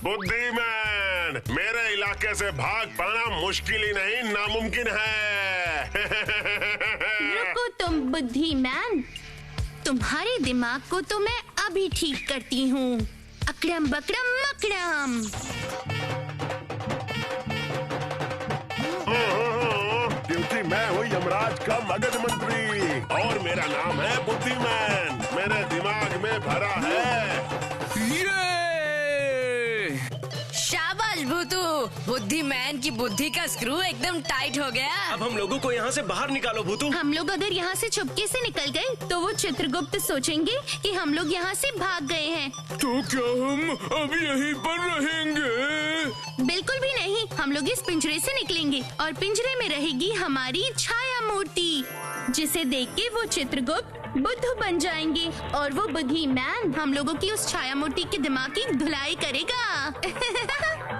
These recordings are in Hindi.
बुद्धिमान, मेरे इलाके से भाग पाना मुश्किल ही नहीं नामुमकिन है। रुको तुम बुद्धिमान, तुम्हारे दिमाग को तो मैं अभी ठीक करती हूँ। अकड़म बकड़म मकड़म। क्योंकि मैं हूँ यमराज का मगध मंत्री और मेरा नाम है बुद्धिमान। मेरे दिमाग में भरा है। शाबाश भूतू, बुद्धिमान की बुद्धि का स्क्रू एकदम टाइट हो गया। अब हम लोगों को यहाँ से बाहर निकालो भूतू। हम लोग अगर यहाँ से चुपके से निकल गए तो वो चित्रगुप्त सोचेंगे कि हम लोग यहाँ से भाग गए हैं। तो क्या हम अब यहीं पर रहेंगे? बिल्कुल भी नहीं, हम लोग इस पिंजरे से निकलेंगे और पिंजरे में रहेगी हमारी छाया मूर्ति, जिसे देख के वो चित्रगुप्त बुद्धू बन जाएंगे और वो बुद्धिमान हम लोगों की उस छाया मूर्ति के दिमाग की धुलाई करेगा।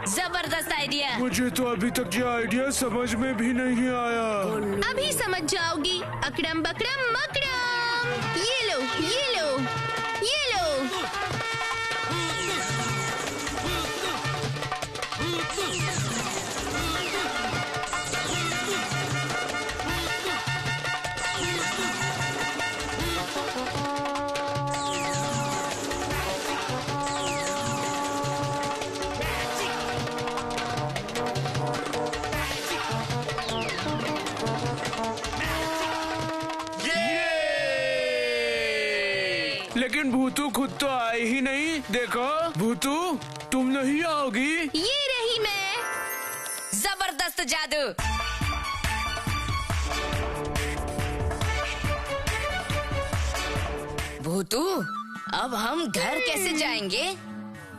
जबरदस्त आइडिया। मुझे तो अभी तक ये आइडिया समझ में भी नहीं आया। अभी समझ जाओगी। अकड़म बकड़म मकड़म। ये लो, ये लो, ये लो। लेकिन भूतू खुद तो आई ही नहीं। देखो भूतू, तुम नहीं आओगी। ये रही मैं। जबरदस्त जादू। भूतू, अब हम घर कैसे जाएंगे?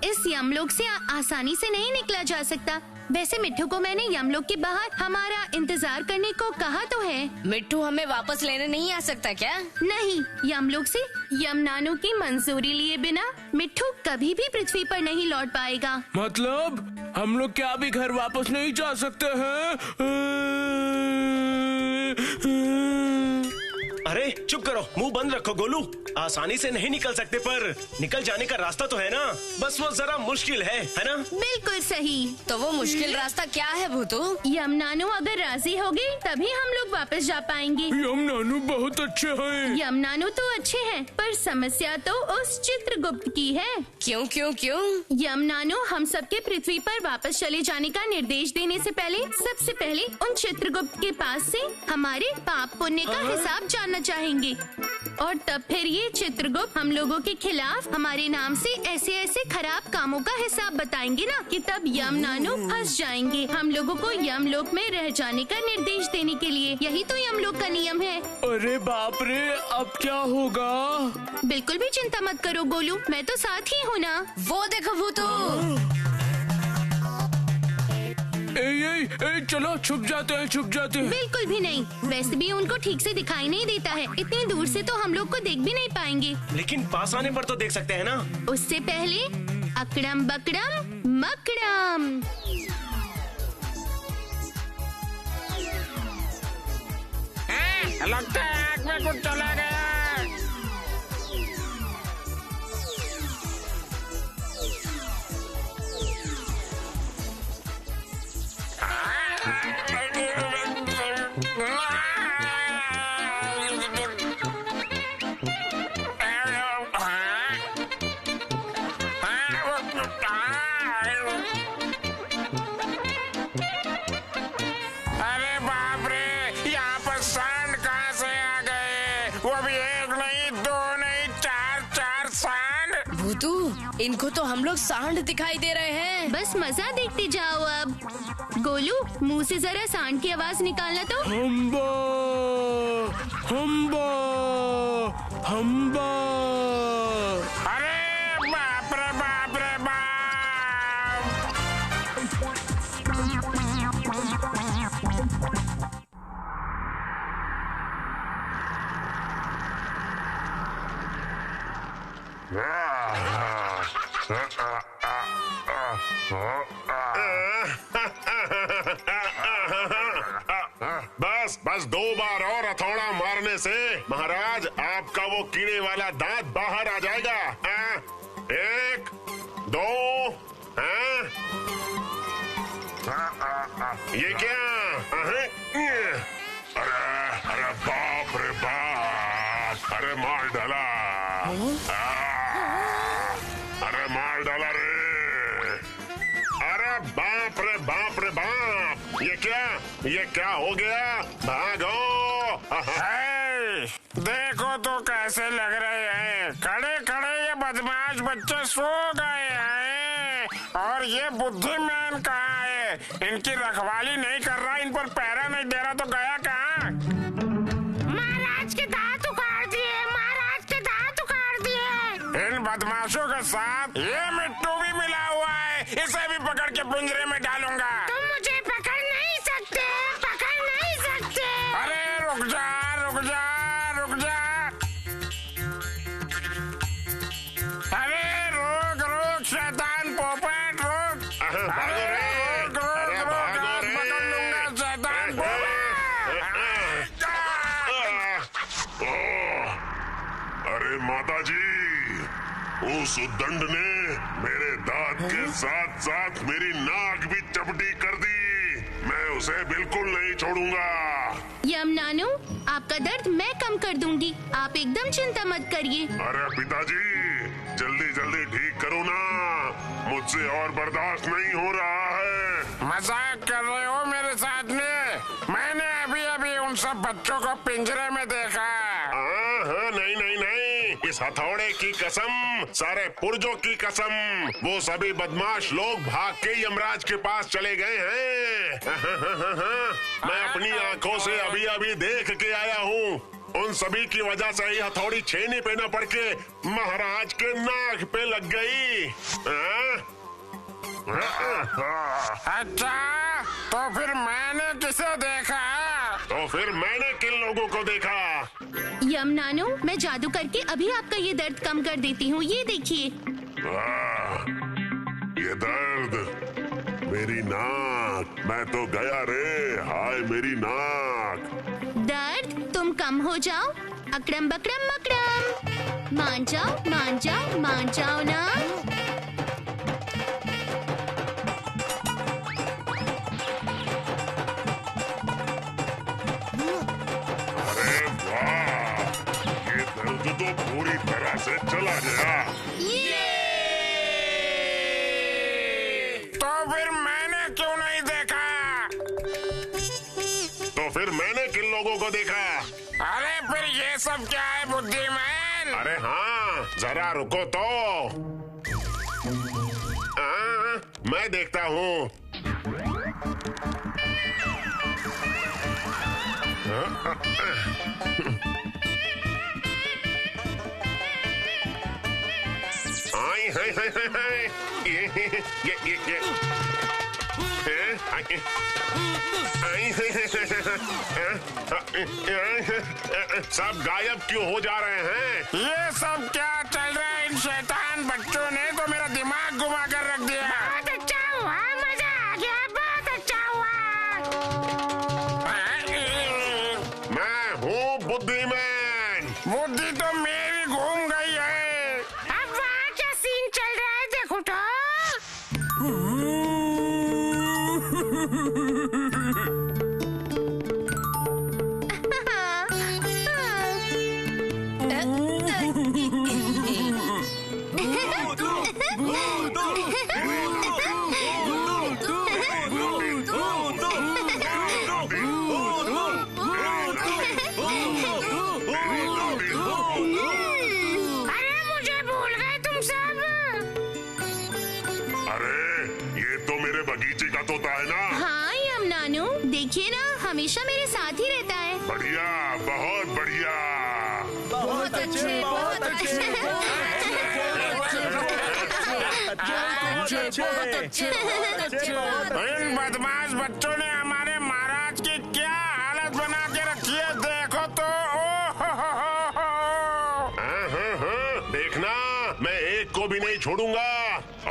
इस यमलोक से आसानी से नहीं निकला जा सकता। वैसे मिट्ठू को मैंने यमलोक के बाहर हमारा इंतजार करने को कहा तो है। मिट्टू हमें वापस लेने नहीं आ सकता क्या? नहीं, यमलोक से यमनानु की मंजूरी लिए बिना मिट्ठू कभी भी पृथ्वी पर नहीं लौट पाएगा। मतलब हम लोग क्या भी घर वापस नहीं जा सकते हैं? अरे चुप करो, मुंह बंद रखो गोलू। आसानी से नहीं निकल सकते पर निकल जाने का रास्ता तो है ना। बस वो जरा मुश्किल है ना? बिल्कुल सही। तो वो मुश्किल रास्ता क्या है भूतू? यमनानु अगर राजी होगी तभी हम लोग वापस जा पाएंगे। यमनानु बहुत अच्छे हैं। यमनानु तो अच्छे हैं, पर समस्या तो उस चित्रगुप्त की है। क्यों क्यों क्यों? यमनानु हम सबके पृथ्वी पर वापस चले जाने का निर्देश देने से पहले सबसे पहले उन चित्रगुप्त के पास से हमारे पाप पुण्य का हिसाब जानना चाहेंगे और तब फिर ये चित्रगुप्त हम लोगों के खिलाफ हमारे नाम से ऐसे ऐसे खराब कामों का हिसाब बताएंगे ना कि तब यमनानु फंस जाएंगे हम लोगों को यमलोक में रह जाने का निर्देश देने के लिए। यही तो यमलोक का नियम है। अरे बाप रे, अब क्या होगा? बिल्कुल भी चिंता मत करो गोलू, मैं तो साथ ही हूँ ना। वो देखो भूतू। चलो छुप जाते हैं, छुप जाते हैं। बिल्कुल भी नहीं, वैसे भी उनको ठीक से दिखाई नहीं देता है। इतनी दूर से तो हम लोग को देख भी नहीं पाएंगे। लेकिन पास आने पर तो देख सकते हैं ना। उससे पहले अकड़म बकड़म मकड़म। लगता है आग में कुछ चला गया। भूतू, इनको तो हम लोग सांड दिखाई दे रहे हैं। बस मजा देखते जाओ अब। गोलू, मुंह से जरा सांड की आवाज निकालना तो। हम्बा, हम्बा, हम्बा। अरे बाप रे बाप रे बाप। बस बस 2 बार और हथौड़ा मारने से महाराज आपका वो कीड़े वाला दांत बाहर आ जाएगा। 1 2 ये क्या? अरे बाप रे बाप, अरे मार डाला, अरे मार डाला रे, अरे बाप रे बाप रे बाप, ये क्या हो गया? भागो! देखो तो कैसे लग रहे हैं, खड़े खड़े ये बदमाश बच्चे सो गए हैं और ये बुद्धिमान कहाँ है? इनकी रखवाली नहीं कर रहा, इन पर पहरा नहीं दे रहा तो गया कहाँ? महाराज के दांत उखाड़ दिए, महाराज के दांत उखाड़ दिए। इन बदमाशों के साथ ये मिट्टू भी मिला हुआ है, इसे भी पकड़ के पिंजरे में डालूंगा। तुम मुझे पकड़ नहीं सकते, पकड़ नहीं सकते। अरे रुक जा, रुक जा, रुक जा, अरे रोक रोक शैतान पोपट, रोक, भागो रे! रोक रोक रोक, आज पकड़ लूंगा शैतान पोपट। अरे माता जी, उस उद्दंड ने मेरे दांत के साथ साथ मेरी नाक भी चपटी कर दी। मैं उसे बिल्कुल नहीं छोड़ूंगा। यमनानु, आपका दर्द मैं कम कर दूंगी, आप एकदम चिंता मत करिए। अरे पिताजी, जल्दी जल्दी ठीक करो ना, मुझसे और बर्दाश्त नहीं हो रहा है। मजाक कर रहे हो मेरे साथ में? मैंने अभी अभी उन सब बच्चों को पिंजरे में देखा। हाँ, नहीं नहीं नहीं, इस हथौड़े की कसम, सारे पुर्जों की कसम, वो सभी बदमाश लोग भाग के यमराज के पास चले गए हैं। मैं अपनी आंखों से अभी अभी देख के आया हूँ। उन सभी की वजह से ही हथौड़ी छेनी पे न पड़ के महाराज के नाक पे लग गई। अच्छा, तो फिर मैंने किसे देखा? तो फिर मैंने किन लोगों को देखा? यमनानु, मैं जादू करके अभी आपका ये दर्द कम कर देती हूँ, ये देखिए। ये दर्द, मेरी नाक, मैं तो गया रे, हाय मेरी नाक। दर्द तुम कम हो जाओ, अकड़म बकड़म मकड़म, मान जाओ मान जाओ मान जाओ ना। अरे वाह, ये दर्द तो पूरी तरह से चला गया। तो फिर मैंने क्यों नहीं देखा? तो फिर मैंने किन लोगों को देखा? अरे फिर ये सब क्या है बुद्धिमान? अरे हाँ, जरा रुको तो। मैं देखता हूँ। आई हाय हाय हाय हाय, ये सब गायब क्यों हो जा रहे हैं? ये सब क्या चल रहा है? इन शैतान बच्चों ने तो मेरा दिमाग घुमा कर रख दिया। बहुत अच्छा हुआ, मजा आ गया, बहुत अच्छा हुआ। मैं हूँ बुद्धिमान। बुद्धि तो मेरी घूम गई है। अब वहाँ क्या सीन चल रहा है, देखो तो। अरे मुझे भूल गए तुम सब। अरे ये तो मेरे बगीचे का तोता है ना? हाँ यमनानु, देखिए ना, हमेशा मेरे साथ ही रहता है। बढ़िया, बहुत बढ़िया। बहुत अच्छे, बहुत अच्छे, इन बदमाश बच्चों ने हमारे महाराज की क्या हालत बना के रखी है, देखो तो। देखना, मैं एक को भी नहीं छोड़ूंगा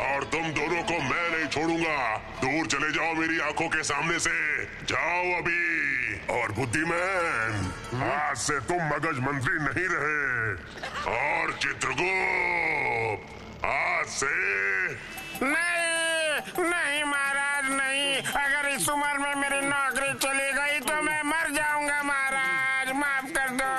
और तुम दोनों को मैं नहीं छोड़ूंगा। दूर चले जाओ मेरी आंखों के सामने से, जाओ अभी। और बुद्धिमान, आज से तुम मगज मंत्री नहीं रहे। और चित्रगुप्त, आज से नहीं नहीं महाराज, महाराज नहीं, अगर इस उम्र में मेरी नौकरी चली गई तो मैं मर जाऊंगा महाराज, माफ कर दो।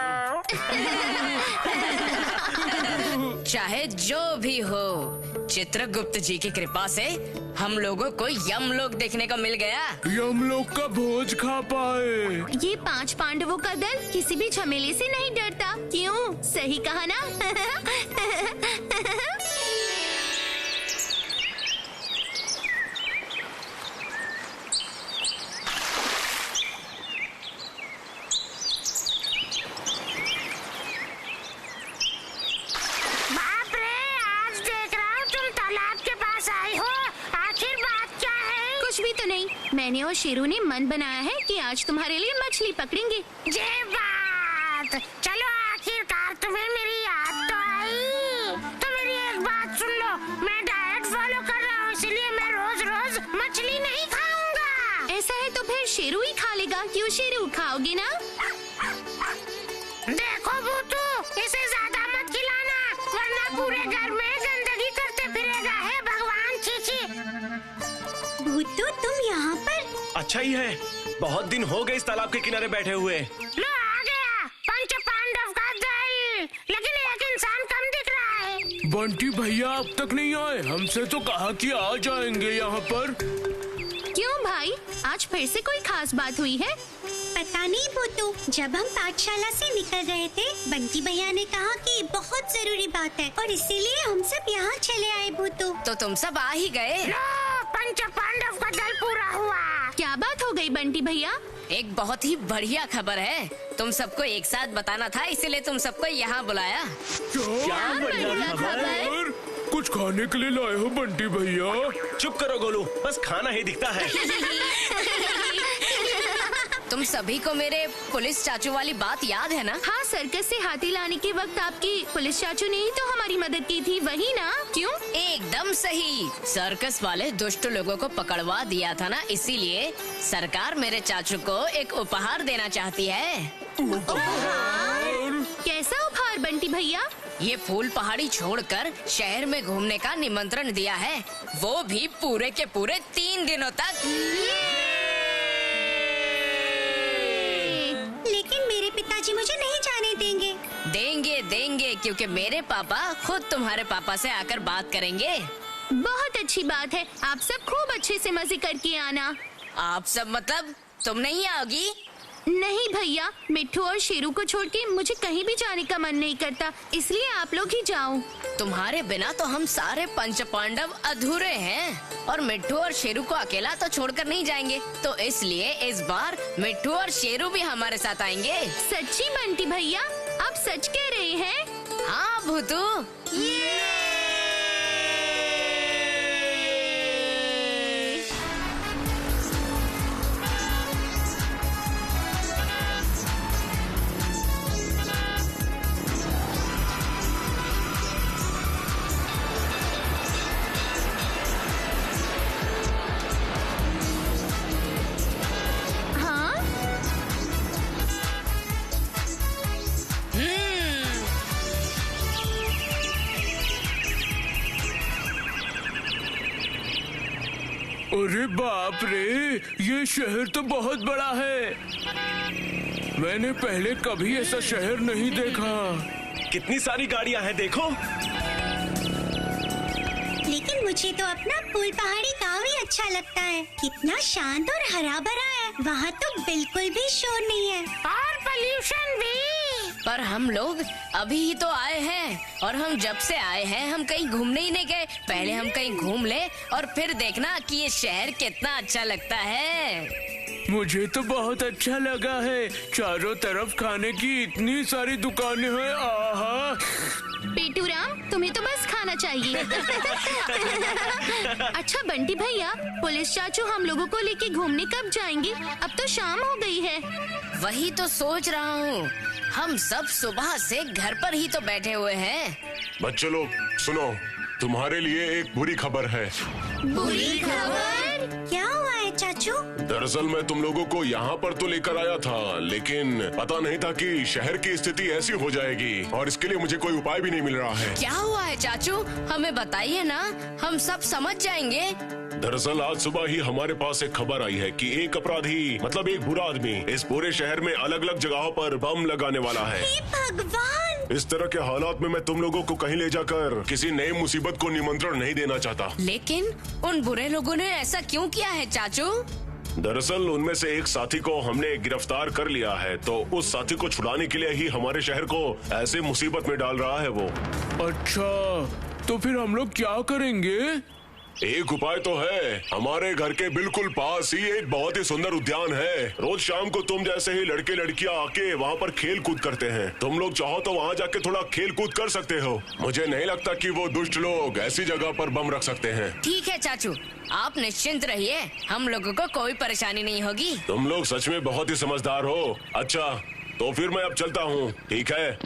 चाहे जो भी हो, चित्रगुप्त जी की कृपा से हम लोगों को यमलोक देखने को मिल गया। यमलोक का भोज खा पाए। ये 5 पांडवों का दल किसी भी झमेले से नहीं डरता, क्यों? सही कहा ना? बाप रे, आज देख रहा हूँ तुम तालाब के पास आई हो। आखिर बात क्या है? कुछ भी तो नहीं, मैंने और शेरू ने मन बनाया है कि आज तुम्हारे लिए मछली पकड़ेंगे। ये बात, चलो आखिरकार तुम्हें मेरी याद तो आई। तो मेरी एक बात सुन लो, मैं डाइट फॉलो कर रहा हूँ, इसलिए मैं रोज रोज मछली नहीं खाऊंगा। ऐसा है तो फिर शेरू ही खा लेगा। क्यों शेरू, खाओगे ना? देखो भूतू, इसे ज्यादा मत खिलाना, वरना पूरे घर में गंदगी करते फिरेगा। है भगवान, चीची। भूतू, तुम यहाँ पर? अच्छा ही है, बहुत दिन हो गए इस तालाब के किनारे बैठे हुए। लो आ गया पंच पांडव का दल, लेकिन एक इंसान कम दिख रहा है। बंटी भैया अब तक नहीं आए, हमसे तो कहा कि आ जाएंगे यहाँ पर। क्यों भाई, आज फिर से कोई खास बात हुई है? पता नहीं भूतू, जब हम पाठशाला से निकल रहे थे, बंटी भैया ने कहा कि बहुत जरूरी बात है और इसीलिए हम सब यहाँ चले आए भूतू। तो तुम सब आ ही गए। लो, पंच पांडव का दल पूरा हुआ। क्या बात हो गई बंटी भैया? एक बहुत ही बढ़िया खबर है, तुम सबको एक साथ बताना था, इसीलिए तुम सबको यहाँ बुलाया। क्या बढ़िया खबर? कुछ खाने के लिए लाए हो बंटी भैया? चुप करो गोलू, बस खाना ही दिखता है। तुम सभी को मेरे पुलिस चाचू वाली बात याद है ना? हाँ, सर्कस से हाथी लाने के वक्त आपकी पुलिस चाचू ने ही तो हमारी मदद की थी, वही ना? क्यों? एकदम सही, सर्कस वाले दुष्ट लोगों को पकड़वा दिया था ना, इसीलिए सरकार मेरे चाचू को एक उपहार देना चाहती है। कैसा उपहार बंटी भैया? ये फूल पहाड़ी छोड़कर शहर में घूमने का निमंत्रण दिया है, वो भी पूरे के पूरे 3 दिनों तक। लेकिन मेरे पिताजी मुझे नहीं जाने देंगे। देंगे, क्योंकि मेरे पापा खुद तुम्हारे पापा से आकर बात करेंगे। बहुत अच्छी बात है, आप सब खूब अच्छे से मजे करके आना। आप सब मतलब तुम नहीं आओगी? नहीं भैया, मिट्ठू और शेरू को छोड़ के मुझे कहीं भी जाने का मन नहीं करता, इसलिए आप लोग ही जाओ। तुम्हारे बिना तो हम सारे पंच पांडव अधूरे हैं, और मिट्ठू और शेरू को अकेला तो छोड़कर नहीं जाएंगे, तो इसलिए इस बार मिट्ठू और शेरू भी हमारे साथ आएंगे। सच्ची बंटी भैया, आप सच कह रहे हैं? हाँ भूतू। अरे बाप रे, ये शहर तो बहुत बड़ा है। मैंने पहले कभी ऐसा शहर नहीं देखा। कितनी सारी गाड़ियाँ हैं देखो। लेकिन मुझे तो अपना फूल पहाड़ी गाँव ही अच्छा लगता है, कितना शांत और हरा भरा है। वहाँ तो बिल्कुल भी शोर नहीं है और पोल्यूशन भी। पर हम लोग अभी ही तो आए हैं, और हम जब से आए हैं हम कहीं घूमने ही नहीं गए। पहले हम कहीं घूम ले और फिर देखना कि ये शहर कितना अच्छा लगता है। मुझे तो बहुत अच्छा लगा है, चारों तरफ खाने की इतनी सारी दुकानें हैं। आहा। पेटूराम, तुम्हें तो बस खाना चाहिए। अच्छा बंटी भैया, पुलिस चाचू हम लोगों को लेके घूमने कब जाएंगे? अब तो शाम हो गई है। वही तो सोच रहा हूँ, हम सब सुबह से घर पर ही तो बैठे हुए हैं। बच्चे लोग सुनो, तुम्हारे लिए एक बुरी खबर है। बुरी खबर? क्या हुआ है चाचू? दरअसल मैं तुम लोगों को यहाँ पर तो लेकर आया था, लेकिन पता नहीं था कि शहर की स्थिति ऐसी हो जाएगी और इसके लिए मुझे कोई उपाय भी नहीं मिल रहा है। क्या हुआ है चाचू, हमें बताइए ना, हम सब समझ जाएंगे। दरअसल आज सुबह ही हमारे पास एक खबर आई है कि एक अपराधी मतलब एक बुरा आदमी इस पूरे शहर में अलग अलग जगहों पर बम लगाने वाला है। हे भगवान! इस तरह के हालात में मैं तुम लोगों को कहीं ले जाकर किसी नई मुसीबत को निमंत्रण नहीं देना चाहता। लेकिन उन बुरे लोगों ने ऐसा क्यों किया है चाचू? दरअसल उनमें से एक साथी को हमने गिरफ्तार कर लिया है, तो उस साथी को छुड़ाने के लिए ही हमारे शहर को ऐसे मुसीबत में डाल रहा है वो। अच्छा, तो फिर हम लोग क्या करेंगे? एक उपाय तो है, हमारे घर के बिल्कुल पास ही एक बहुत ही सुंदर उद्यान है। रोज शाम को तुम जैसे ही लड़के लड़कियां आके वहाँ पर खेल कूद करते हैं। तुम लोग चाहो तो वहाँ जाके थोड़ा खेल कूद कर सकते हो। मुझे नहीं लगता कि वो दुष्ट लोग ऐसी जगह पर बम रख सकते हैं। ठीक है चाचू, आप निश्चिंत रहिए, हम लोगों को कोई परेशानी नहीं होगी। तुम लोग सच में बहुत ही समझदार हो। अच्छा, तो फिर मैं अब चलता हूँ, ठीक है?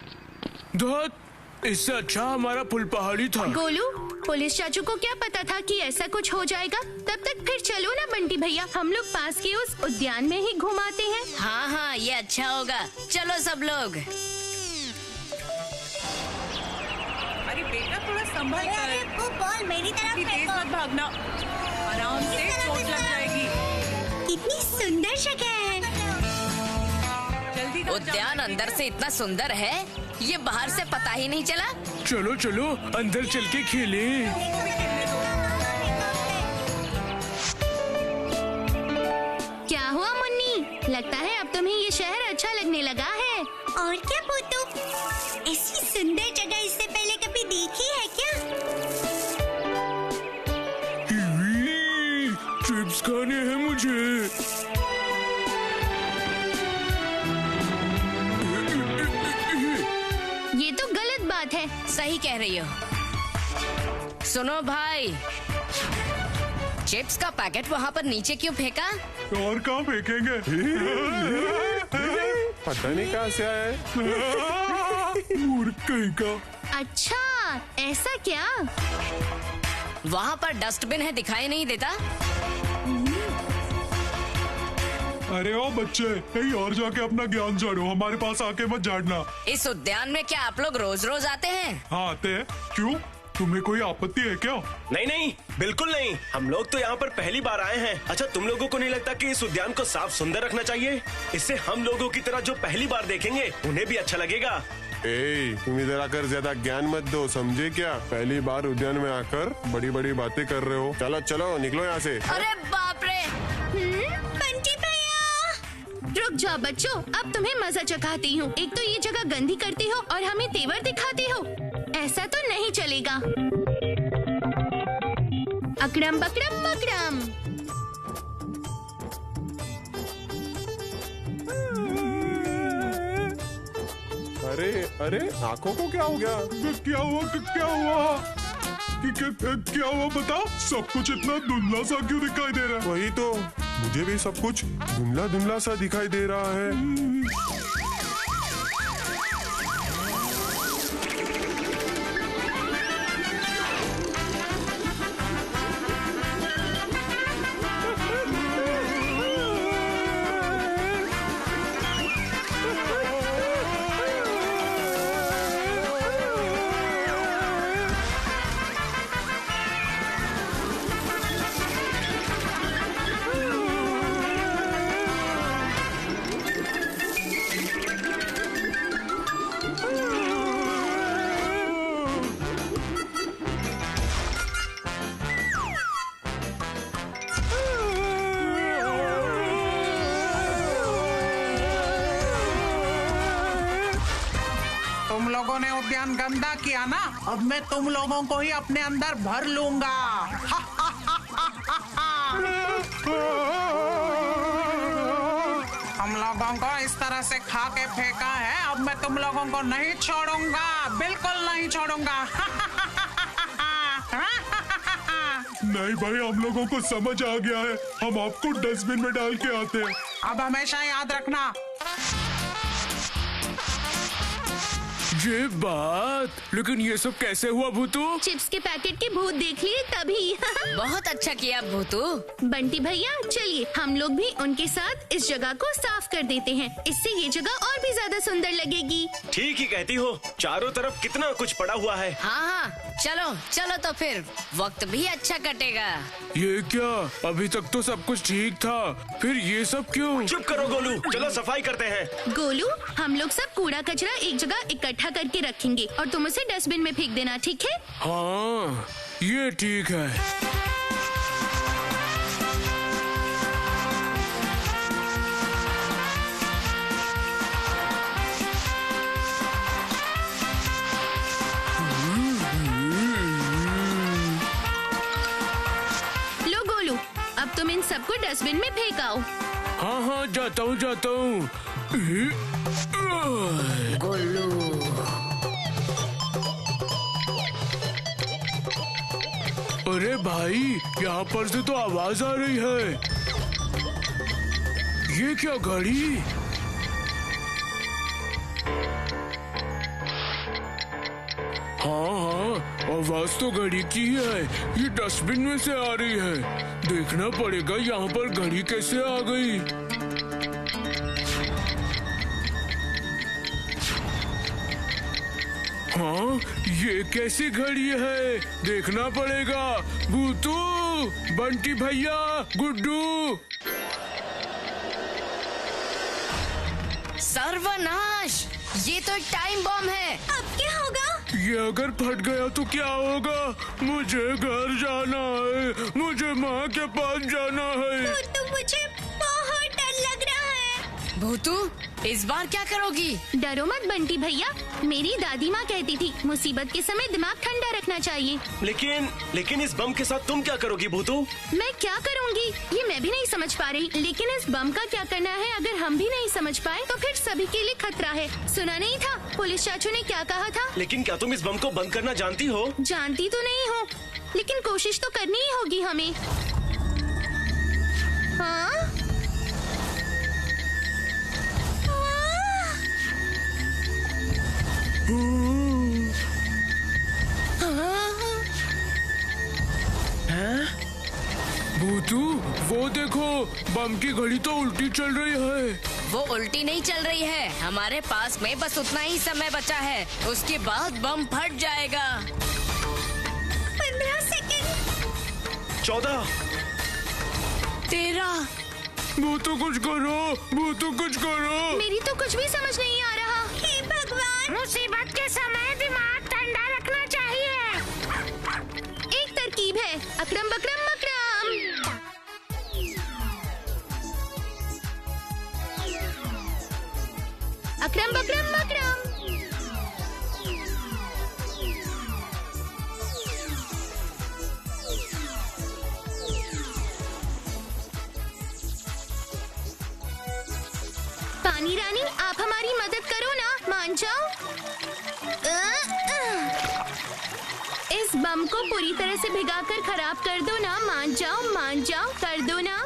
इससे अच्छा हमारा फुल पहाड़ी था। गोलू, पुलिस चाचू को क्या पता था कि ऐसा कुछ हो जाएगा? तब तक फिर चलो ना बंटी भैया, हम लोग पास के उस उद्यान में ही घुमाते हैं। हाँ हाँ, ये अच्छा होगा, चलो सब लोग। अरे बेटा, थोड़ा संभल कर। वो बॉल मेरी तरफ तेज मत भागना, आराम से, चोट लग जाएगी। कितनी सुंदर जगह है। जल्दी उद्यान अंदर से इतना सुंदर है, ये बाहर से पता ही नहीं चला। चलो चलो अंदर चल के खेले। क्या हुआ मुन्नी, लगता है अब तुम्हें ये शहर अच्छा लगने लगा है। और क्या भूतू, ऐसी सुंदर जगह इससे पहले कभी देखी है क्या? चिप्स खाने हैं मुझे। ये तो गलत बात है। सही कह रही हो। सुनो भाई, चिप्स का पैकेट वहाँ पर नीचे क्यों फेंका? और कहाँ फेंकेंगे? पता नहीं कहाँ से आया है। मूर्ख कहीं का। अच्छा, ऐसा क्या? वहाँ पर डस्टबिन है, दिखाई नहीं देता? अरे ओ बच्चे, कहीं और जाके अपना ज्ञान झाड़ो, हमारे पास आके मत झाड़ना। इस उद्यान में क्या आप लोग रोज रोज आते हैं? हाँ आते हैं। क्यों, तुम्हें कोई आपत्ति है क्या? नहीं नहीं, बिल्कुल नहीं, हम लोग तो यहाँ पर पहली बार आए हैं। अच्छा, तुम लोगों को नहीं लगता कि इस उद्यान को साफ सुंदर रखना चाहिए? इससे हम लोगों की तरह जो पहली बार देखेंगे उन्हें भी अच्छा लगेगा। तुम इधर आकर ज्यादा ज्ञान मत दो, समझे क्या? पहली बार उद्यान में आकर बड़ी बड़ी बातें कर रहे हो। चलो चलो निकलो यहाँ से। अरे बाप रे! बंटी भैया! रुक जाओ बच्चों, अब तुम्हें मजा चखाती हूँ। एक तो ये जगह गंदी करती हो और हमें तेवर दिखाती हो, ऐसा तो नहीं चलेगा। अकड़म बकड़म बकड़म। अरे अरे, आंखों को क्या हो गया? क्या हुआ? क्या हुआ? क्या हुआ बताओ? सब कुछ इतना धुंधला सा क्यों दिखाई दे रहा है? वही तो, मुझे भी सब कुछ धुंधला धुंधला सा दिखाई दे रहा है। तुम लोगों ने उद्यान गंदा किया ना, अब मैं तुम लोगों को ही अपने अंदर भर लूंगा। हम लोगों को इस तरह से खा के फेंका है, अब मैं तुम लोगों को नहीं छोड़ूंगा, बिल्कुल नहीं छोड़ूंगा। नहीं भाई, हम लोगों को समझ आ गया है, हम आपको डस्टबिन में डाल के आते हैं। अब हमेशा याद रखना। ये बात, लेकिन ये सब कैसे हुआ भूतू? चिप्स के पैकेट के भूत देख लिए तभी। बहुत अच्छा किया भूतू। बंटी भैया चलिए हम लोग भी उनके साथ इस जगह को साफ कर देते हैं, इससे ये जगह और भी ज्यादा सुंदर लगेगी। ठीक ही कहती हो, चारों तरफ कितना कुछ पड़ा हुआ है। हाँ, चलो चलो तो फिर वक्त भी अच्छा कटेगा। ये क्या, अभी तक तो सब कुछ ठीक था, फिर ये सब क्यों? चुप करो गोलू, चलो सफाई करते हैं। गोलू, हम लोग सब कूड़ा कचरा एक जगह इकट्ठा करके रखेंगे और तुम उसे डस्टबिन में फेंक देना, ठीक है? हाँ, ये ठीक है। लो गोलू, अब तुम इन सबको डस्टबिन में फेंक आओ। हाँ हाँ, जाता हूँ जाता हूँ। गोलू, अरे भाई, यहाँ पर से तो आवाज आ रही है। ये क्या घड़ी? हाँ, आवाज तो घड़ी की है। ये डस्टबिन में से आ रही है। देखना पड़ेगा यहाँ पर घड़ी कैसे आ गई। हाँ, ये कैसी घड़ी है? देखना पड़ेगा। भूतू, बंटी भैया, गुड्डू। सर्वनाश, ये तो एक टाइम बम है। अब क्या होगा? ये अगर फट गया तो क्या होगा? मुझे घर जाना है, मुझे माँ के पास जाना है। भूतू, मुझे बहुत डर लग रहा है। भूतू, इस बार क्या करोगी? डरो मत बंटी भैया, मेरी दादी माँ कहती थी मुसीबत के समय दिमाग ठंडा रखना चाहिए। लेकिन इस बम के साथ तुम क्या करोगी भूतू? मैं क्या करूँगी ये मैं भी नहीं समझ पा रही, लेकिन इस बम का क्या करना है अगर हम भी नहीं समझ पाए तो फिर सभी के लिए खतरा है। सुना नहीं था पुलिस चाचू ने क्या कहा था? लेकिन क्या तुम इस बम को बंद करना जानती हो? जानती तो नहीं हूँ, लेकिन कोशिश तो करनी ही होगी हमें। हाँ? भूतू, वो देखो, बम की घड़ी तो उल्टी चल रही है। वो उल्टी नहीं चल रही है, हमारे पास में बस उतना ही समय बचा है, उसके बाद बम फट जाएगा। 15 सेकंड। 14, 13। भूतू कुछ करो, भूतू कुछ करो। मेरी तो कुछ भी समझ नहीं आ रहा। हे भगवान, मुसीबत के समय दिमाग ठंडा रखना चाहिए। एक तरकीब है, अकरम बकरम मकरम। अकरम बकरम मकरम। पानी रानी, आप हमारी मदद करो ना, मान जाओ। इस बम को पूरी तरह से भिगाकर खराब कर दो ना, मान जाओ, कर दो ना।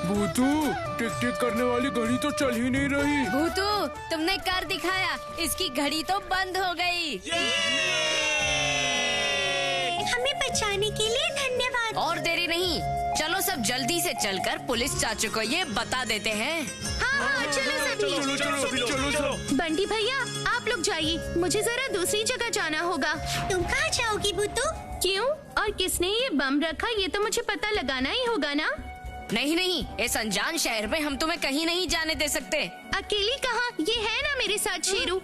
भूतू, टिक टिक करने वाली घड़ी तो चल ही नहीं रही। भूतू, तुमने कर दिखाया, इसकी घड़ी तो बंद हो गई। हमें बचाने के लिए धन्यवाद। और देरी नहीं, चलो सब जल्दी से चलकर पुलिस चाचू को ये बता देते हैं। हाँ, चलो सभी। चलो। बंटी भैया, आप लोग जाइए, मुझे जरा दूसरी जगह जाना होगा। तुम कहाँ जाओगी भूतू? क्यों और किसने ये बम रखा ये तो मुझे पता लगाना ही होगा ना। नहीं, इस अनजान शहर में हम तुम्हें कहीं नहीं जाने दे सकते। अकेली कहाँ, ये है ना मेरे साथ शेरू।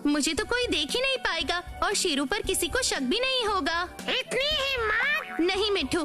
मुझे तो कोई देख ही नहीं पाएगा और शेरू पर किसी को शक भी नहीं होगा। इतनी हिम्मत? नहीं मिठू,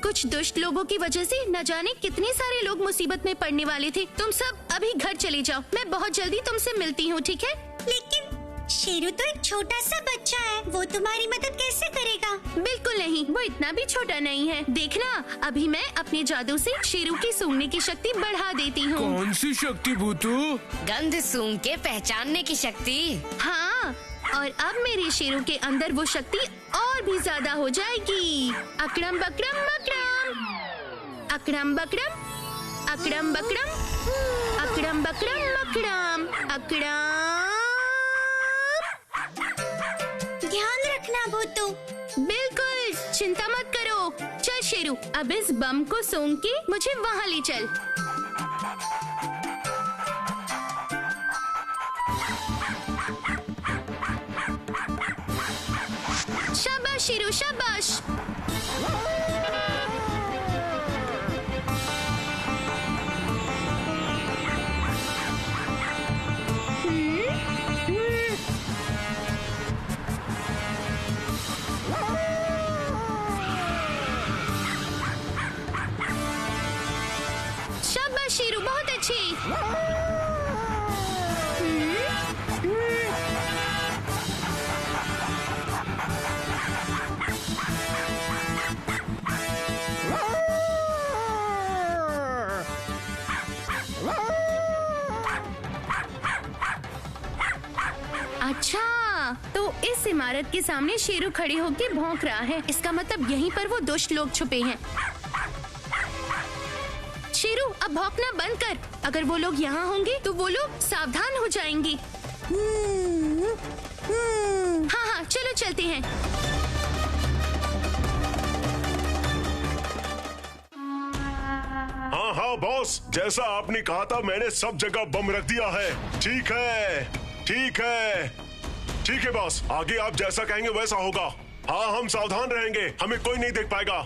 कुछ दुष्ट लोगों की वजह से न जाने कितने सारे लोग मुसीबत में पड़ने वाले थे। तुम सब अभी घर चले जाओ, मैं बहुत जल्दी तुमसे मिलती हूँ, ठीक है? लेकिन शेरू तो एक छोटा सा बच्चा है, वो तुम्हारी मदद कैसे करेगा? बिल्कुल नहीं, वो इतना भी छोटा नहीं है। देखना, अभी मैं अपने जादू से शेरू की सूंघने की शक्ति बढ़ा देती हूँ। कौन सी शक्ति भूतू? गंध सूंघ के पहचानने की शक्ति। हाँ, और अब मेरे शेरों के अंदर वो शक्ति और भी ज्यादा हो जाएगी। अकड़म बकड़म बकड़म, अकड़म बकड़म, अकड़म बकड़म, अकड़म बकड़म बकड़म, अकड़म। ध्यान रखना भूतू। बिल्कुल चिंता मत करो। चल शेरू, अब इस बम को सूंघ के मुझे वहाँ ले चल। शाबाश शेरू, शाबाश। शाबाश शेरू, बहुत अच्छे। अच्छा, तो इस इमारत के सामने शेरू खड़े होकर भौंक रहा है। इसका मतलब यहीं पर वो दुष्ट लोग छुपे हैं। शेरू, अब भौंकना बंद कर। अगर वो लोग यहाँ होंगे तो वो लोग सावधान हो जाएंगे। हाँ हाँ, चलो चलते हैं। हाँ हाँ बॉस, जैसा आपने कहा था मैंने सब जगह बम रख दिया है। ठीक है, ठीक है, ठीक है बॉस, आगे आप जैसा कहेंगे वैसा होगा। हाँ, हम सावधान रहेंगे, हमें कोई नहीं देख पाएगा।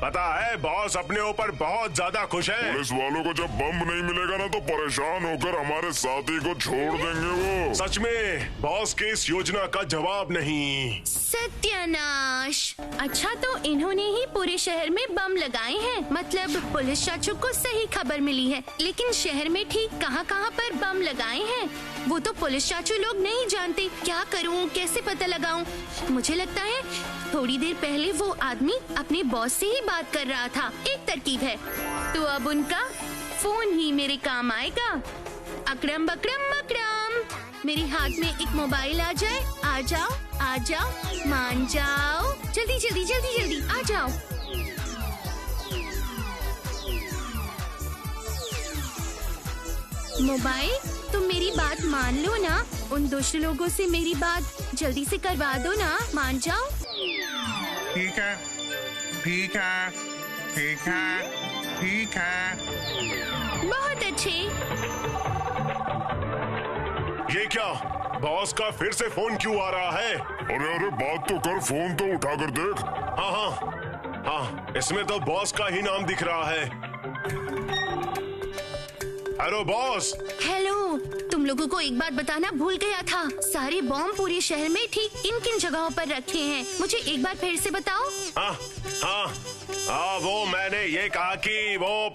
पता है बॉस अपने ऊपर बहुत ज्यादा खुश है। पुलिस वालों को जब बम नहीं मिलेगा ना तो परेशान होकर हमारे साथी को छोड़ देंगे वो। सच में बॉस के इस योजना का जवाब नहीं। सत्यानाश। अच्छा, तो इन्होंने ही पूरे शहर में बम लगाए हैं। मतलब पुलिस चाचू को सही खबर मिली है, लेकिन शहर में ठीक कहाँ पर बम लगाए हैं वो तो पुलिस चाचू लोग नहीं जानते। क्या करूं, कैसे पता लगाऊं? मुझे लगता है थोड़ी देर पहले वो आदमी अपने बॉस से ही बात कर रहा था। एक तरकीब है, तो अब उनका फोन ही मेरे काम आएगा। अकड़म बकड़म बकड़म, मेरे हाथ में एक मोबाइल आ जाए। आ जाओ, आ जाओ, मान जाओ, जल्दी जल्दी जल्दी जल्दी आ जाओ। मोबाइल, तुम मेरी बात मान लो ना। उन दुष्ट लोगों से मेरी बात जल्दी से करवा दो ना, मान जाओ। ठीक है, ठीक है, ठीक है, ठीक है। बहुत अच्छे। ये क्या, बॉस का फिर से फोन क्यों आ रहा है? अरे अरे बात तो कर, फोन तो उठा कर देख। हाँ हाँ हाँ, इसमें तो बॉस का ही नाम दिख रहा है। Hello boss. हेलो, तुम लोगों को एक बात बताना भूल गया था। सारे बॉम्ब पूरे शहर में ठीक किन किन जगहों पर रखे हैं, मुझे एक बार फिर से बताओ। हाँ हाँ हाँ, वो मैंने ये कहा कि वो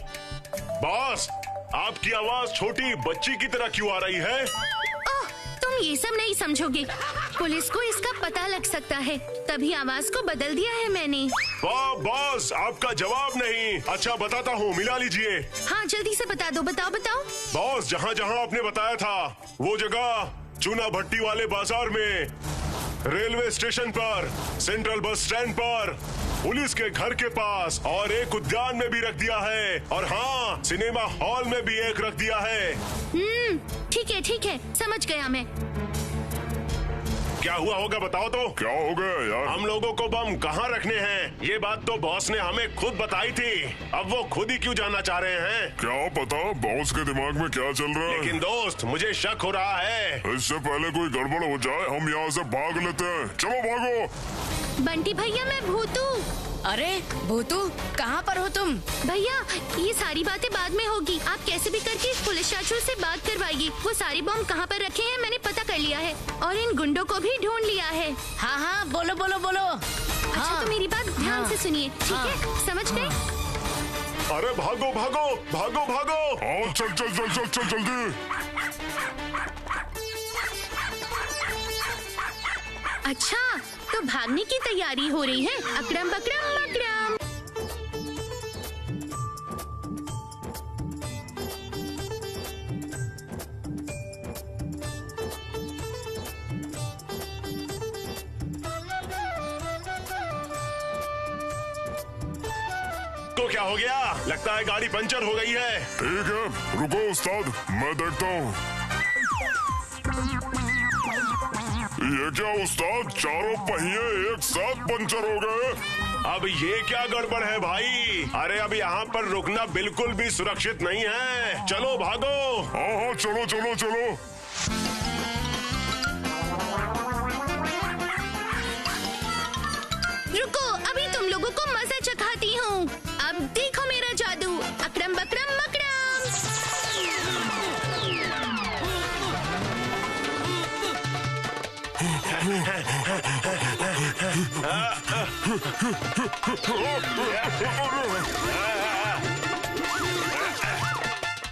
बॉस, आपकी आवाज छोटी बच्ची की तरह क्यों आ रही है? ओह, तुम ये सब नहीं समझोगे। पुलिस को इसका पता लग सकता है, तभी आवाज को बदल दिया है मैंने। वाह बॉस, आपका जवाब नहीं। अच्छा बताता हूँ, मिला लीजिए। हाँ, जल्दी से बता दो, बताओ बताओ। बॉस, जहाँ जहाँ आपने बताया था वो जगह चूना भट्टी वाले बाजार में, रेलवे स्टेशन पर, सेंट्रल बस स्टैंड पर, पुलिस के घर के पास, और एक उद्यान में भी रख दिया है। और हाँ, सिनेमा हॉल में भी एक रख दिया है। ठीक है, समझ गया मैं। क्या हुआ होगा बताओ तो। क्या हो गया यार? हम लोगों को बम कहाँ रखने हैं, ये बात तो बॉस ने हमें खुद बताई थी। अब वो खुद ही क्यों जानना चाह रहे हैं? क्या पता बॉस के दिमाग में क्या चल रहा है। लेकिन दोस्त, मुझे शक हो रहा है। इससे पहले कोई गड़बड़ हो जाए हम यहाँ से भाग लेते हैं। चलो भागो। बंटी भैया, मैं भूतू। अरे भूतू, कहाँ पर हो तुम? भैया, ये सारी बातें बाद में होगी। आप कैसे भी करके पुलिस चाचू से बात करवाइए। वो सारे बम कहाँ पर रखे हैं मैंने पता कर लिया है, और इन गुंडों को भी ढूंढ लिया है। हाँ हाँ, बोलो बोलो बोलो। अच्छा, तो मेरी बात ध्यान से सुनिए, ठीक है? समझ गए? अरे भागो भागो भागो भागो। हाँ, चल चल चल चल चल जल्दी। अच्छा, तो भागने की तैयारी हो रही है। अकड़म बकड़म बकड़म। देखो क्या हो गया, लगता है गाड़ी पंचर हो गई है। ठीक है, रुको उस्ताद, मैं देखता हूँ। ये क्या उस्ताद, चारों पहिए एक साथ पंचर हो गए। अब ये क्या गड़बड़ है भाई? अरे अब यहाँ पर रुकना बिल्कुल भी सुरक्षित नहीं है, चलो भागो। हाँ, चलो चलो चलो। रुको, अभी तुम लोगों को मजा चखाती हूँ। अब देखो मेरा जादू, अकरम बकरम मकरम।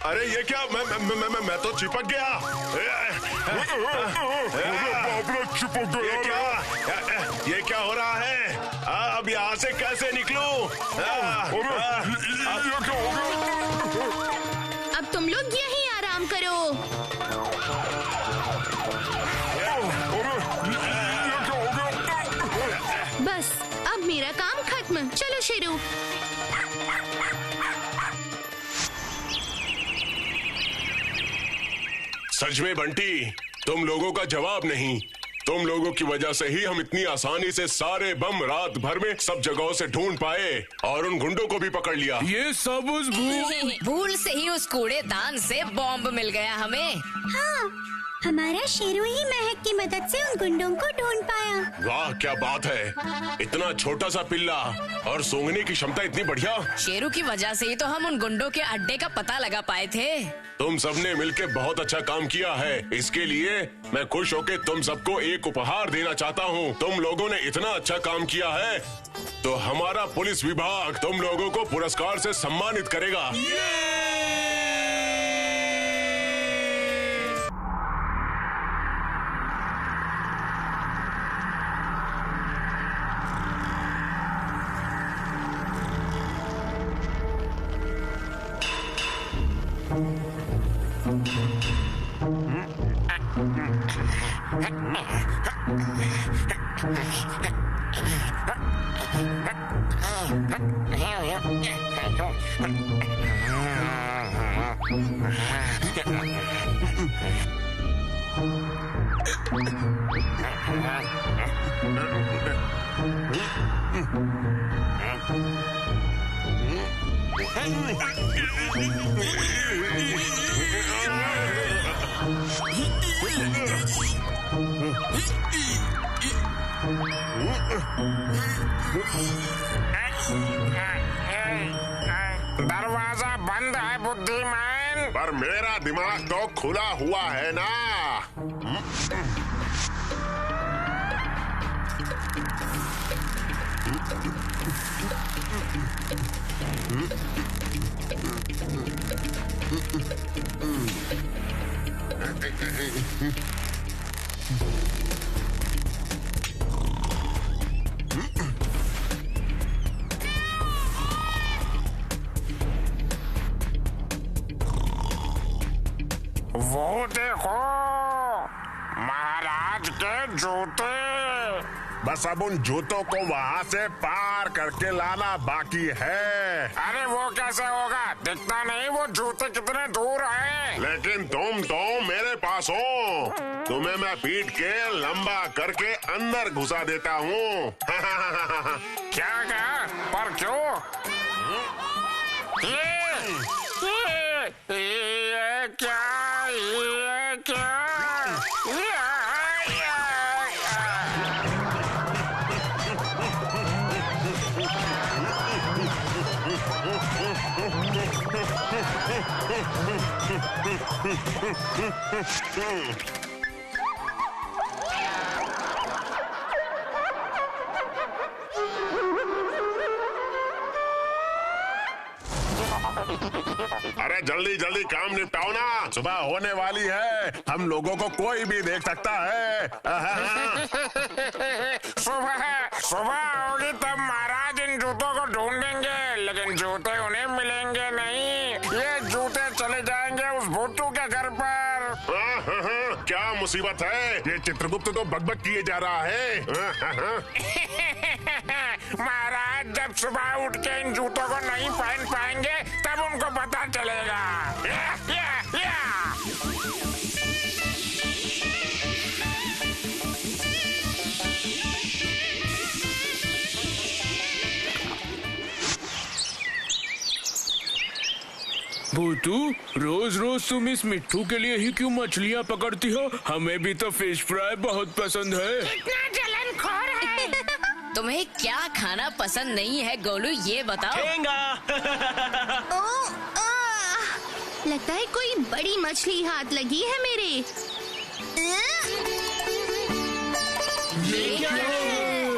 अरे ये क्या, मैं तो चिपक गया। चिपक गया। ये क्या हो रहा है? अब यहाँ से कैसे निकलूं? ये क्या हो गया? अब तुम लोग यहीं आराम करो। बस अब मेरा काम खत्म, चलो शेरू। सच में बंटी, तुम लोगों का जवाब नहीं। तुम लोगों की वजह से ही हम इतनी आसानी से सारे बम रात भर में सब जगहों से ढूंढ पाए और उन गुंडों को भी पकड़ लिया। ये सब उस भूल से ही उस कूड़ेदान से बॉम्ब मिल गया हमें। हाँ, हमारा शेरू ही महक की मदद से उन गुंडों को ढूंढ पाया। वाह क्या बात है, इतना छोटा सा पिल्ला और सूंघने की क्षमता इतनी बढ़िया। शेरू की वजह से ही तो हम उन गुंडों के अड्डे का पता लगा पाए थे। तुम सबने मिलके बहुत अच्छा काम किया है। इसके लिए मैं खुश होके तुम सबको एक उपहार देना चाहता हूँ। तुम लोगों ने इतना अच्छा काम किया है तो हमारा पुलिस विभाग तुम लोगों को पुरस्कार से सम्मानित करेगा। दरवाजा बंद है बुद्धिमान, पर मेरा दिमाग तो खुला हुआ है ना। वो देखो महाराज के जूते। बस अब उन जूतों को वहाँ से पार करके लाना बाकी है। अरे वो कैसे होगा, दिखता नहीं वो जूते कितने दूर हैं। लेकिन तुम तो मेरे पास हो, तुम्हें मैं पीट के लंबा करके अंदर घुसा देता हूँ। क्या क्या, पर क्यों? ये क्या, ये क्या? अरे जल्दी जल्दी काम निपटाओ ना, सुबह होने वाली है। हम लोगों को कोई भी देख सकता है। सुबह होगी तब महाराज इन जूतों को ढूंढेंगे, लेकिन जूते उन्हें मिलेंगे नहीं। ये जूते चले जाएंगे उस भुट्टू के घर पर। क्या मुसीबत है, ये चित्रगुप्त तो बकबक किए जा रहा है। महाराज जब सुबह उठ के इन जूतों को नहीं पहन पाएंगे तब उनको पता चलेगा। या। भूतू, रोज रोज तुम इस मिट्टू के लिए ही क्यों मछलियाँ पकड़ती हो? हमें भी तो फिश फ्राई बहुत पसंद है। इतना जलनखोर है। तुम्हें क्या खाना पसंद नहीं है गोलू, ये बताओ। लगता है कोई बड़ी मछली हाथ लगी है मेरे। ये क्या है?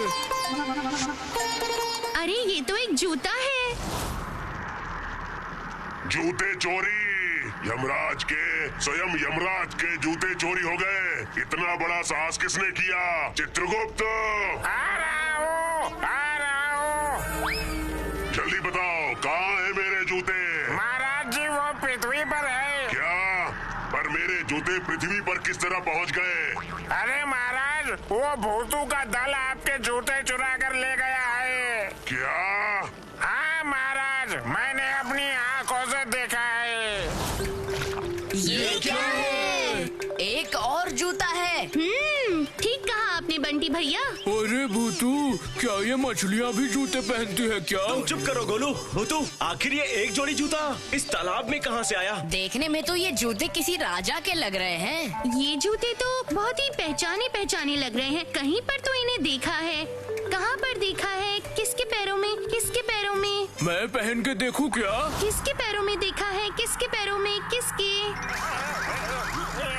अरे ये तो एक जूता है। जूते चोरी, यमराज के, स्वयं यमराज के जूते चोरी हो गए। इतना बड़ा साहस किसने किया? चित्रगुप्त, आ रहा हूँ। जल्दी बताओ कहाँ है मेरे जूते? महाराज जी वो पृथ्वी पर है। क्या? पर मेरे जूते पृथ्वी पर किस तरह पहुँच गए? अरे महाराज वो भूतू का दल आपके जूते चुरा कर ले गया है। क्या? हाँ महाराज, मैंने अपनी आंखों से देखा है। ये क्या है? एक और जूता है। ठीक कहा आपने बंटी भैया। अरे भूतू, क्या ये मछलियाँ भी जूते पहनती है क्या? तुम चुप करो गोलू। भूतू, आखिर ये एक जोड़ी जूता इस तालाब में कहाँ से आया? देखने में तो ये जूते किसी राजा के लग रहे हैं। ये जूते तो बहुत ही पहचाने लग रहे हैं। कहीं पर तो इन्हें देखा है। कहाँ पर देखा है? किसके पैरों में? किसके पैरों में? मैं पहन के देखूं क्या? किसके पैरों में देखा है? किसके पैरों में? किसके?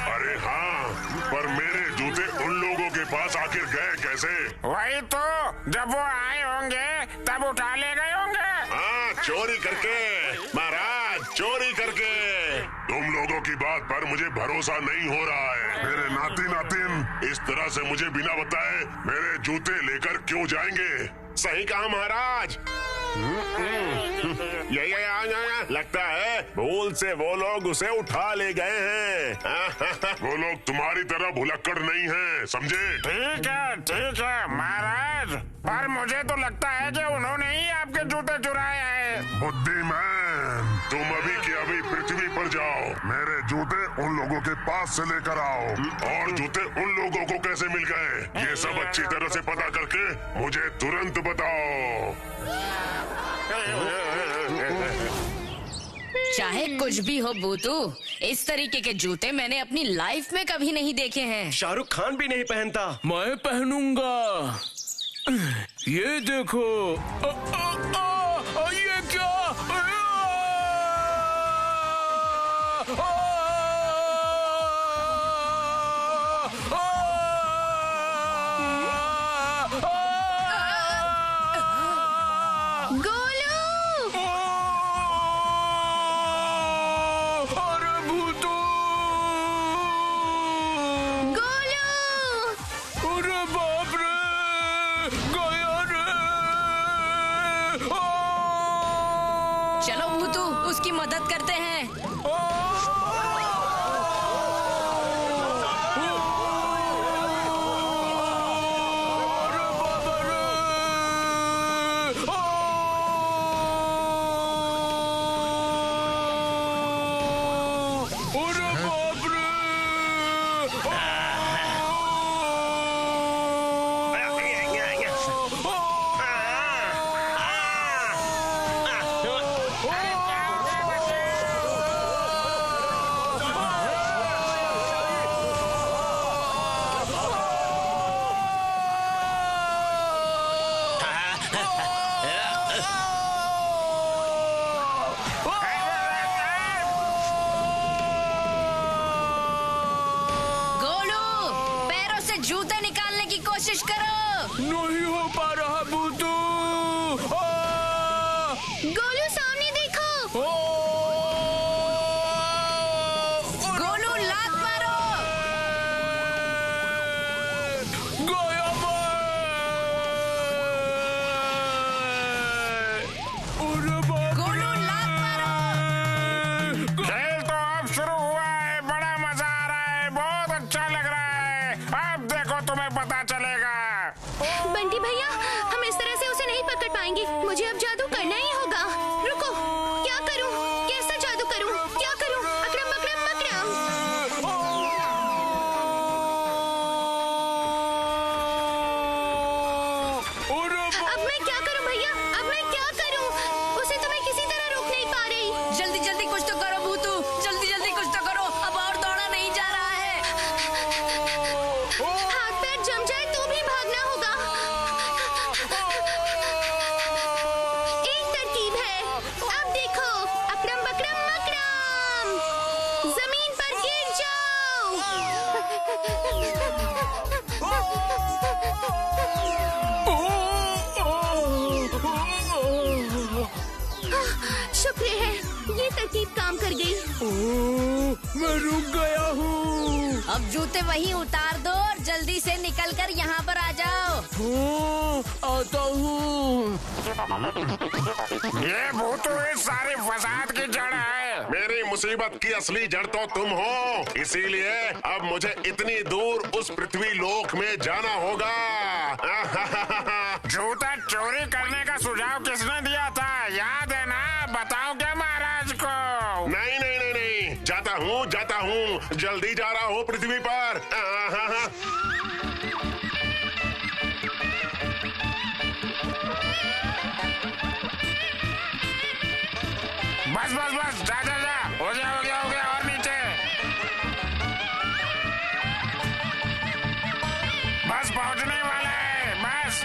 अरे हाँ, पर मेरे जूते उन लोगों के पास आखिर गए कैसे? वही तो, जब वो आए होंगे तब उठा ले गए होंगे। हाँ, चोरी करके महाराज, चोरी करके। तुम लोगों की बात पर मुझे भरोसा नहीं हो रहा है। मेरे नाती नातिन इस तरह से मुझे बिना बताए मेरे जूते लेकर क्यों जाएंगे? सही कहा महाराज। ये लगता है भूल से वो लोग उसे उठा ले गए हैं। वो लोग तुम्हारी तरह भुलक्कड़ नहीं हैं, समझे? ठीक है महाराज, पर मुझे तो लगता है कि उन्होंने ही आपके जूते चुराए हैं। बुद्धिमान, तुम अभी की अभी पृथ्वी पर जाओ, मेरे जूते उन लोगों के पास से लेकर आओ। और जूते उन लोगों को कैसे मिल गए, ये सब अच्छी तरह से पता करके मुझे तुरंत बताओ। चाहे कुछ भी हो भूतू, इस तरीके के जूते मैंने अपनी लाइफ में कभी नहीं देखे हैं। शाहरुख खान भी नहीं पहनता। मैं पहनूंगा। ये देखो। ये क्या? चलो भूतू, उसकी मदद करते हैं। जूते निकालने की कोशिश करो। नहीं हो पा रहा भूतू। गोलू सामने देखो। गोलू लात मारो। गया गोलू लात मारो। खेल तो अब शुरू हुआ है, बड़ा मजा आ रहा है, बहुत अच्छा लग रहा है। अब देखो तुम्हें पता चलेगा। बंटी भैया, हम इस तरह से उसे नहीं ये तरकीब काम कर गई। ओह, मैं रुक गया हूँ। अब जूते वहीं उतार दो और जल्दी से निकलकर यहाँ पर आ जाओ। आता हूँ। ये भूतू इस सारी फसाद की जड़ है। मेरी मुसीबत की असली जड़ तो तुम हो, इसीलिए अब मुझे इतनी दूर उस पृथ्वी लोक में जाना होगा। जूता चोरी करने का सुझाव किसने दिया था, याद है ना? बताओ क्या महाराज को? नहीं नहीं नहीं नहीं, जाता हूँ, जल्दी जा रहा हूँ पृथ्वी पर। बस जा हो गया और नीचे। बस पहुंचने वाला है, बस।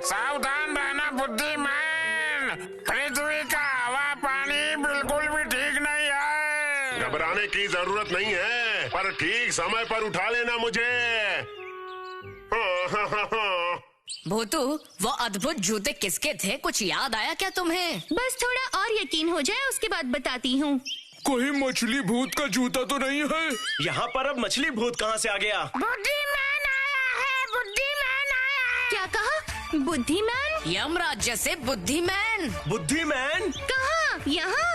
सावधान रहना बुद्धिमान। पृथ्वी का हवा पानी बिल्कुल भी ठीक नहीं है। घबराने की जरूरत नहीं है, पर ठीक समय पर उठा लेना मुझे। भूतू, वो अद्भुत जूते किसके थे? कुछ याद आया क्या तुम्हें? बस थोड़ा और यकीन हो जाए, उसके बाद बताती हूँ। कोई मछली भूत का जूता तो नहीं है? यहाँ पर अब मछली भूत कहाँ से आ गया? बुद्धिमान आया है, बुद्धिमान आया है। क्या कहा? बुद्धिमान? यमराज्य से बुद्धिमान? बुद्धिमान? कहाँ? यहाँ?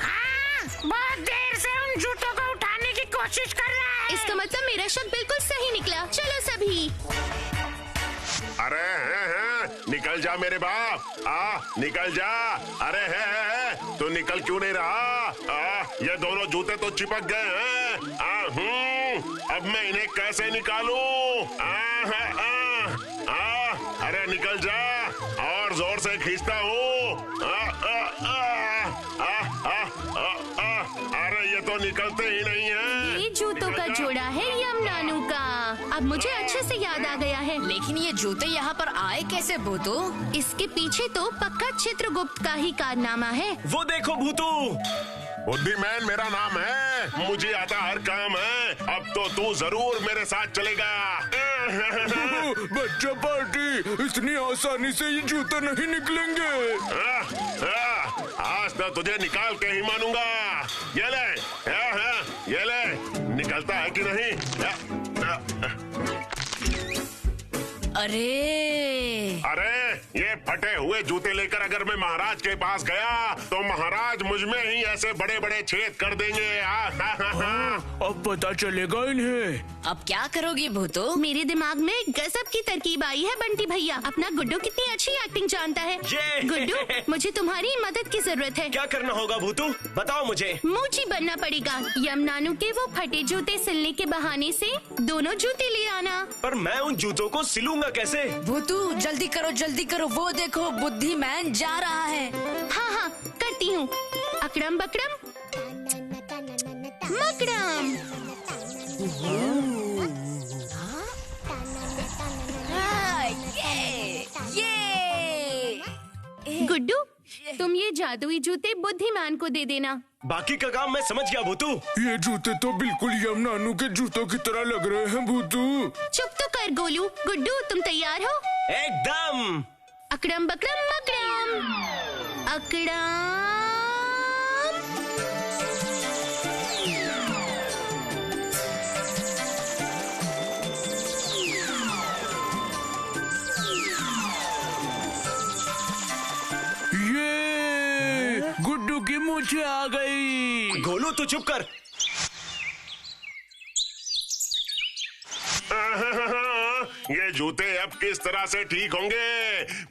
हाँ, बहुत देर से उन जूतों को उठाने की कोशिश कर रहा है। इसका मतलब मेरा शक बिल्कुल सही निकला। चलो सभी। अरे निकल जा मेरे बाप, निकल जा। अरे है तो निकल क्यों नहीं रहा? ये दोनों जूते तो चिपक गए हैं। अब मैं इन्हें कैसे निकालूं? अरे निकल जा, और जोर से खींचता हूँ। अरे ये तो निकलते ही नहीं है। ये जूतों का जोड़ा है यमनानू का। अब मुझे अच्छे से याद आ गया है। लेकिन ये जूते यहाँ पर आए कैसे भूतू? इसके पीछे तो पक्का चित्रगुप्त का ही कारनामा है। वो देखो भूतू। बुद्धिमान मेरा नाम है, मुझे आता हर काम है। अब तो तू जरूर मेरे साथ चलेगा। बच्चा पार्टी, इतनी आसानी से ये जूते नहीं निकलेंगे। आज तो तुझे निकाल के ही मानूंगा। ये ले, ये ले, निकलता है कि नहीं? अरे ये फटे हुए जूते लेकर अगर मैं महाराज के पास गया तो महाराज मुझ में ही ऐसे बड़े बड़े छेद कर देंगे। अब पता चलेगा इन्हें। अब क्या करोगी भूतू? मेरे दिमाग में गजब की तरकीब आई है बंटी भैया। अपना गुड्डू कितनी अच्छी एक्टिंग जानता है। गुड्डू, मुझे तुम्हारी मदद की जरूरत है। क्या करना होगा भूतू? बताओ मुझे। मोची बनना पड़ेगा। यमनानू के वो फटे जूते सिलने के बहाने से दोनों जूते ले आना। पर मैं उन जूतों को सिलूंगा कैसे? भूतू जल्दी करो, वो देखो बुद्धिमान जा रहा है। हाँ, करती हूँ। अकड़म बकड़म मकड़म। गुड्डू, तुम ये जादुई जूते बुद्धिमान को दे देना। बाकी का काम मैं समझ गया भूतू। ये जूते तो बिल्कुल यमनानू के जूतों की तरह लग रहे हैं भूतू। चुप तो कर गोलू। गुड्डू, तुम तैयार हो? एकदम। अकड़म बकड़म मकड़म। अकड़म। ये गुड्डू की मूंछें आ गई। गोलू तू चुप कर। ये जूते अब किस तरह से ठीक होंगे?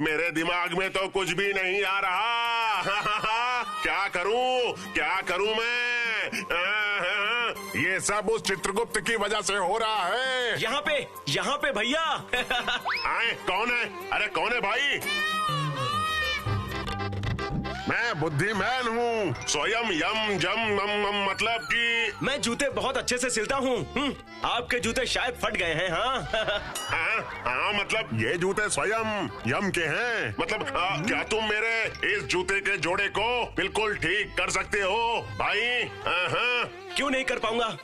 मेरे दिमाग में तो कुछ भी नहीं आ रहा। क्या करूं मैं? ये सब उस चित्रगुप्त की वजह से हो रहा है। यहाँ पे भैया। आए, कौन है? अरे कौन है भाई? मैं बुद्धिमान हूँ। स्वयं यम जम नम नम मतलब कि मैं जूते बहुत अच्छे से सिलता हूँ। आपके जूते शायद फट गए हैं। हाँ, मतलब ये जूते स्वयं यम के हैं। मतलब क्या तुम मेरे इस जूते के जोड़े को बिल्कुल ठीक कर सकते हो भाई? हाँ। क्यों नहीं कर पाऊंगा?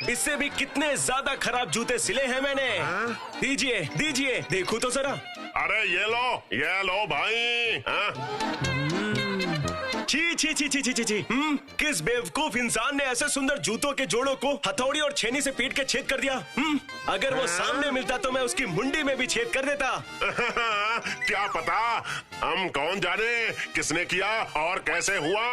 इससे भी कितने ज्यादा खराब जूते सिले हैं मैंने। दीजिए दीजिए, देखो तो जरा। अरे ये लो भाई। छी छी छी छी छी छी छी। किस बेवकूफ इंसान ने ऐसे सुंदर जूतों के जोड़ों को हथौड़ी और छेनी से पीट के छेद कर दिया? अगर वो सामने मिलता तो मैं उसकी मुंडी में भी छेद कर देता। क्या पता, हम कौन जाने किसने किया और कैसे हुआ।